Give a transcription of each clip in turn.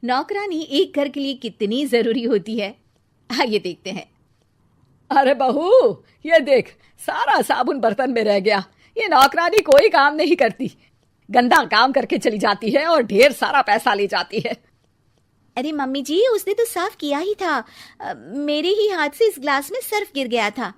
नौकरानी एक घर के लिए कितनी जरूरी होती है, आइए देखते हैं। अरे बहू, ये देख, सारा साबुन बर्तन में रह गया। ये नौकरानी कोई काम नहीं करती, गंदा काम करके चली जाती है और ढेर सारा पैसा ले जाती है। अरे मम्मी जी, उसने तो साफ किया ही था। मेरे ही हाथ से इस ग्लास में सर्फ गिर गया था।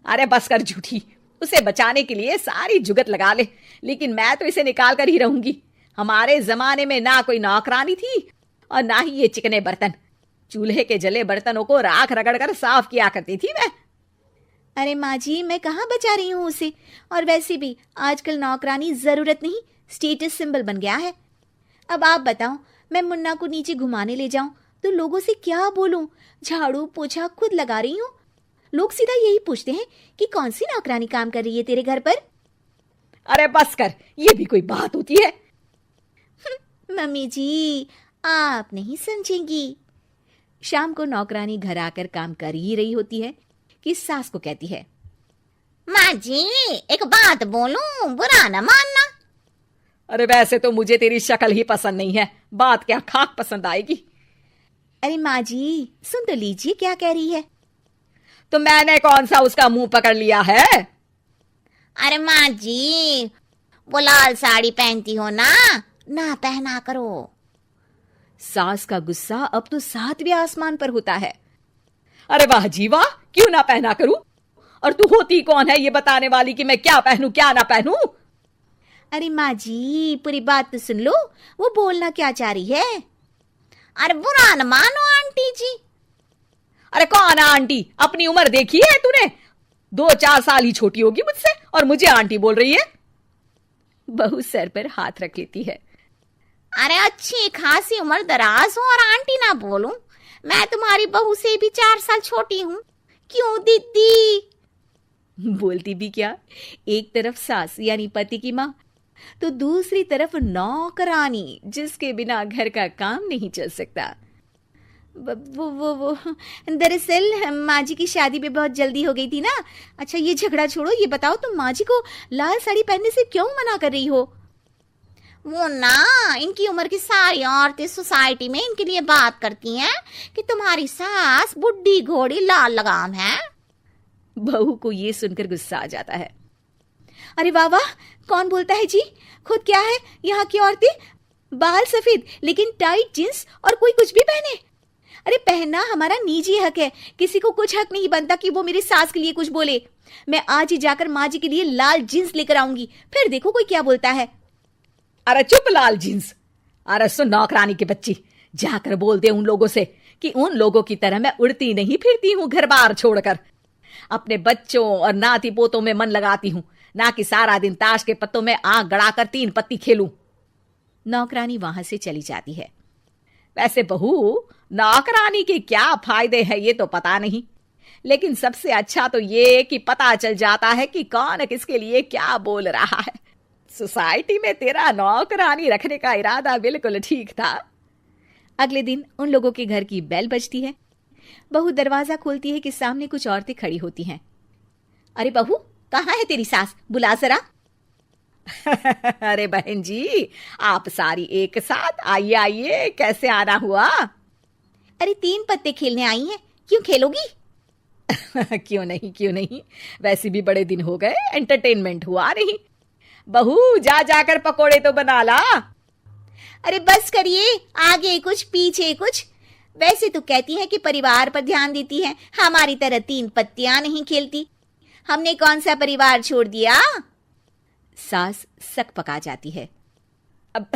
अरे बस कर झूठी, उसे बचाने के लिए सारी जुगत लगा ले, लेकिन मैं तो इसे निकाल कर ही रहूंगी। हमारे जमाने में ना कोई नौकरानी थी और ना ही ये चिकने बर्तन। चूल्हे के जले बर्तनों को राख रगड़ कर साफ किया करती थी मैं। अरे माँ जी, मैं कहाँ बचा रही हूँ उसे। और वैसे भी आजकल नौकरानी जरूरत नहीं, स्टेटस सिंबल बन गया है। अब आप बताओ, मैं मुन्ना को नीचे घुमाने ले जाऊं तो लोगों से क्या बोलूं? झाड़ू पोछा खुद लगा रही हूँ। लोग सीधा यही पूछते हैं कि कौन सी नौकरानी काम कर रही है तेरे घर पर। अरे बस कर, ये भी कोई बात होती है? मम्मी जी, आप नहीं समझेंगी। शाम को नौकरानी घर आकर काम कर ही रही होती है कि सास को कहती है, माँ जी, एक बात बोलूं, बुरा न मानना। अरे वैसे तो मुझे तेरी शक्ल ही पसंद नहीं है, बात क्या खाक पसंद आएगी। अरे माँ जी, सुन तो लीजिए क्या कह रही है। तो मैंने कौन सा उसका मुंह पकड़ लिया है? अरे माँ जी, वो लाल साड़ी पहनती हो ना पहना करो। सास का गुस्सा अब तो 7वें आसमान पर होता है। अरे वाह जी वाह, क्यों ना पहना करूं? और तू होती कौन है ये बताने वाली कि मैं क्या पहनूं क्या ना पहनूं? अरे माँ जी, पूरी बात तो सुन लो, वो बोलना क्या चाह रही है। अरे बुरा न मानो आंटी जी। अरे कौन आंटी? अपनी उम्र देखी है तूने? 2-4 साल ही छोटी होगी मुझसे और मुझे आंटी बोल रही है। बहू सर पर हाथ रख लेती है। अरे अच्छी खासी उम्र दराज हो और आंटी ना बोलूं? मैं तुम्हारी बहू से भी 4 साल छोटी हूं। क्यों दीदी? बोलती भी क्या, एक तरफ सास यानी पति की माँ, तो दूसरी तरफ नौकरानी जिसके बिना घर का काम नहीं चल सकता। वो दरअसल माँ जी की शादी में बहुत जल्दी हो गई थी ना। अच्छा ये झगड़ा छोड़ो, ये बताओ तुम माँ जी को लाल साड़ी पहनने से क्यों मना कर रही हो? वो ना, इनकी उम्र की सारी औरतें सोसाइटी में इनके लिए बात करती हैं कि तुम्हारी सास बुढ़ी घोड़ी लाल लगाम है। बहू को ये सुनकर गुस्सा आ जाता है। अरे वाह वाह, कौन बोलता है जी? खुद क्या है यहाँ की औरतें, बाल सफेद लेकिन टाइट जींस और कोई कुछ भी पहने। अरे पहनना हमारा निजी हक है, किसी को कुछ हक नहीं बनता कि वो मेरी सास के लिए कुछ बोले। मैं आज ही जाकर माँ जी के लिए लाल जींस लेकर आऊंगी, फिर देखो कोई क्या बोलता है। अरे चुप लाल जींस। अरे सुन नौकरानी की बच्ची, जाकर बोल दे उन लोगों से कि उन लोगों की तरह मैं उड़ती नहीं फिरती हूँ घर बार छोड़कर। अपने बच्चों और नाती पोतों में मन लगाती हूँ, ना कि सारा दिन ताश के पत्तों में आंख गड़ाकर 3 पत्ती खेलूं। नौकरानी वहां से चली जाती है। वैसे बहू, नौकरानी के क्या फायदे हैं ये तो पता नहीं, लेकिन सबसे अच्छा तो ये कि पता चल जाता है कि कौन किसके लिए क्या बोल रहा है। सोसाइटी में तेरा नौकरानी रखने का इरादा बिल्कुल ठीक था। अगले दिन उन लोगों के घर की बेल बजती है। बहू दरवाजा खोलती है कि सामने कुछ औरतें खड़ी होती हैं। अरे बहू, कहाँ है तेरी सास? बुला जरा। अरे बहन जी, आप सारी एक साथ आइए आइए, कैसे आना हुआ? अरे 3 पत्ते खेलने आई हैं, क्यों खेलोगी? क्यों नहीं, वैसे भी बड़े दिन हो गए, एंटरटेनमेंट हुआ नहीं। बहू जा जाकर पकोड़े तो बना ला। अरे बस करिए, आगे कुछ पीछे कुछ। वैसे तो कहती है कि परिवार पर ध्यान देती है, हमारी तरह 3 पत्तियां नहीं खेलती। हमने कौन सा परिवार छोड़ दिया? सास सक पका जाती है। अब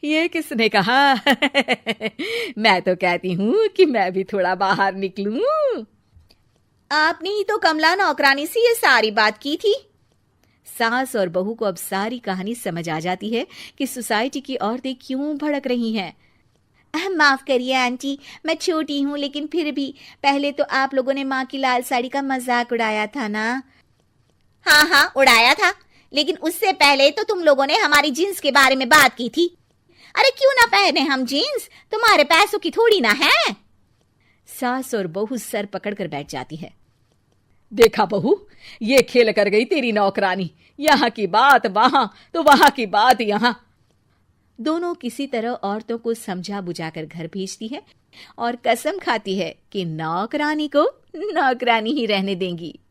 ये किसने कहा? मैं तो कहती हूँ कि मैं भी थोड़ा बाहर निकलूं। आपने ही तो कमला नौकरानी से ये सारी बात की थी। सास और बहू को अब सारी कहानी समझ आ जाती है कि सोसाइटी की औरतें क्यों भड़क रही हैं। माफ करिए आंटी, मैं छोटी हूँ, लेकिन फिर भी पहले तो आप लोगों ने माँ की लाल साड़ी का मजाक उड़ाया था ना। हाँ उड़ाया था, लेकिन उससे पहले तो तुम लोगों ने हमारी जीन्स के बारे में बात की थी। अरे क्यों ना पहने हम जीन्स, तुम्हारे पैसों की थोड़ी ना है। सास और बहू सर पकड़कर बैठ जाती है। देखा बहू, ये खेल कर गई तेरी नौकरानी। यहाँ की बात वहां तो वहां की बात यहाँ। दोनों किसी तरह औरतों को समझा बुझाकर घर भेजती है और कसम खाती है कि नौकरानी को नौकरानी ही रहने देंगी।